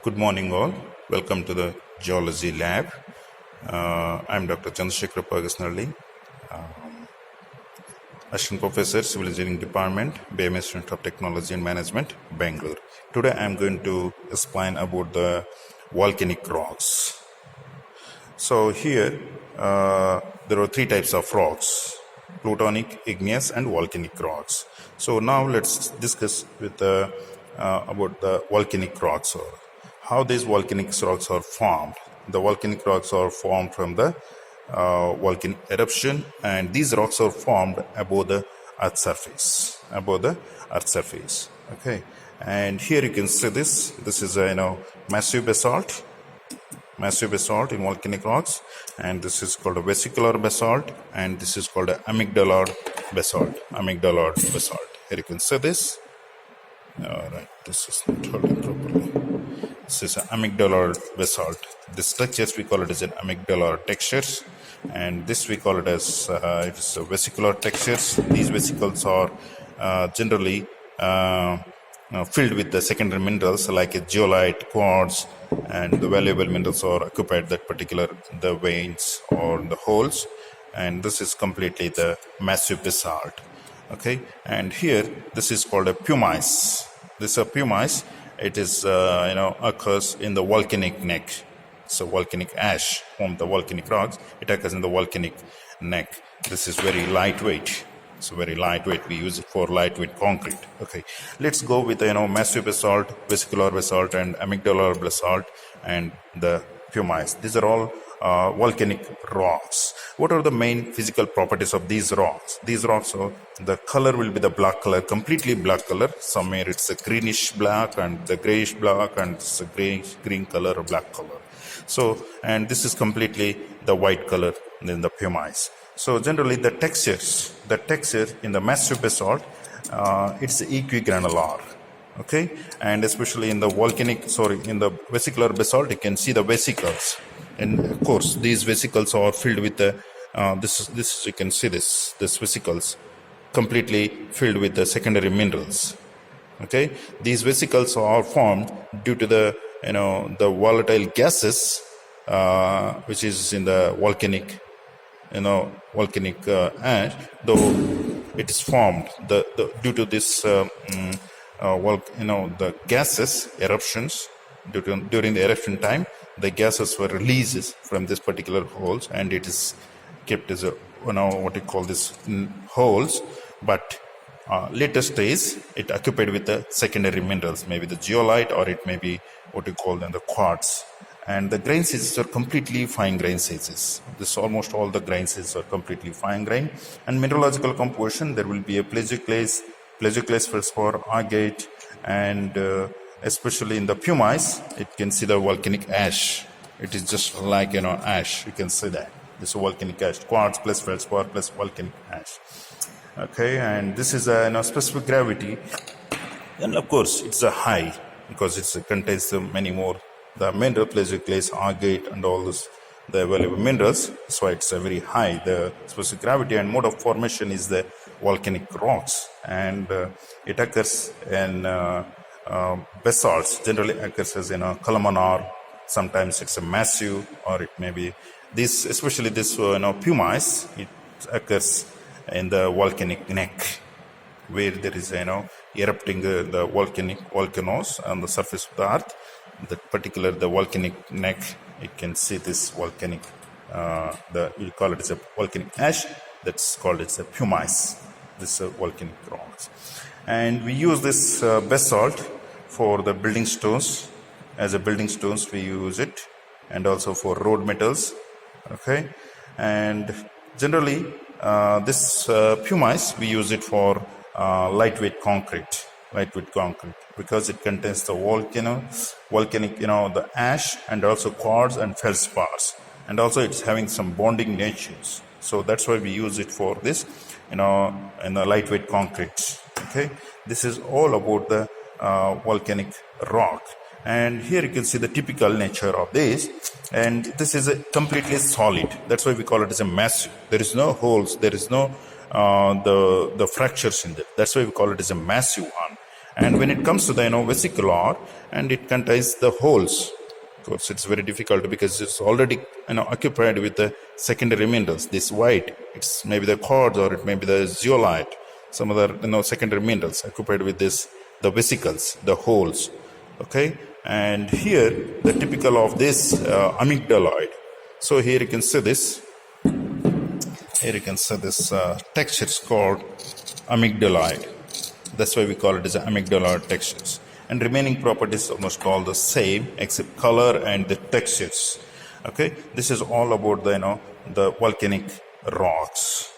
Good morning, all. Welcome to the Geology Lab. I'm Dr. Chandrasekhar Pagasnalli, Assistant Professor, Civil Engineering Department, BMS Institute of Technology and Management, Bangalore. Today, I'm going to explain about the volcanic rocks. So here, there are three types of rocks: plutonic, igneous, and volcanic rocks. So now let's discuss with about the volcanic rocks, or how these volcanic rocks are formed. The volcanic rocks are formed from the volcanic eruption, and these rocks are formed above the earth surface. Okay, and here you can see this. This is a massive basalt in volcanic rocks, and this is called a vesicular basalt, and this is called a amygdaloid basalt. Here you can see this. All right, this is not holding properly. This is an amygdaloid basalt. The structures we call it as an amygdaloid textures, and this we call it as it is a vesicular textures. These vesicles are generally filled with the secondary minerals like a zeolite, quartz, and the valuable minerals are occupied that particular the veins or the holes, and this is completely the massive basalt. Okay, and here this is called a pumice. This is a pumice. It is occurs in the volcanic neck. So volcanic ash from the volcanic rocks, it occurs in the volcanic neck. This is very lightweight. It's very lightweight. We use it for lightweight concrete. Okay, let's go with massive basalt, vesicular basalt, and amygdaloid basalt, and the pumice. These are all volcanic rocks. What are the main physical properties of these rocks? These rocks are, the color will be the black color, completely black color. Somewhere it's a greenish black, and the grayish black, and it's a green color or black color. So, and this is completely the white color in the pumice. So generally the texture in the massive basalt, it's equigranular. Okay, and especially in the in the vesicular basalt, you can see the vesicles, and of course these vesicles are filled with the this you can see this vesicles completely filled with the secondary minerals. Okay, these vesicles are formed due to the the volatile gases which is in the volcanic ash, though it is formed due to this the gases eruptions during the eruption time. The gases were released from this particular holes, and it is kept as a what you call this holes, but later stage it occupied with the secondary minerals, maybe the zeolite, or it may be what you call them the quartz. And the grain sizes are completely fine grain sizes. This almost all the grain sizes are completely fine grain. And mineralogical composition, there will be a plagioclase, feldspar, agate, and especially in the pumice, it can see the volcanic ash. It is just like ash. You can see that this is volcanic ash, quartz plus feldspar plus volcanic ash. Okay, and this is a specific gravity, and of course it's a high because it contains many more the mineral plagioclase, agate, and all this the available minerals. So it's a very high the specific gravity, and mode of formation is the volcanic rocks, and it occurs in basalts. Generally occurs as columnar. Sometimes it's a massive, or it may be this, especially this pumice. It occurs in the volcanic neck, where there is erupting the volcanoes on the surface of the earth. That particular the volcanic neck, you can see this volcanic we call it as a volcanic ash. That's called it's a pumice. This volcanic rocks, and we use this basalt for the building stones. As a building stones we use it, and also for road metals. Okay, and generally this pumice we use it for lightweight concrete, because it contains the volcanic the ash, and also quartz and feldspars, and also it's having some bonding natures. So that's why we use it for this in the lightweight concrete. Okay, this is all about the volcanic rock. And here you can see the typical nature of this, and this is a completely solid. That's why we call it as a massive. There is no holes, there is no the fractures in it. That's why we call it as a massive one. And when it comes to the vesicular, and it contains the holes. Of course, it's very difficult because it's already occupied with the secondary minerals. This white, it's maybe the quartz or it may be the zeolite, some other secondary minerals occupied with this, the vesicles, the holes. Okay, and here the typical of this amygdaloid. So here you can see this. Here you can see this texture is called amygdaloid. That's why we call it as amygdaloid textures. And remaining properties almost all the same except color and the textures. Okay, this is all about the the volcanic rocks.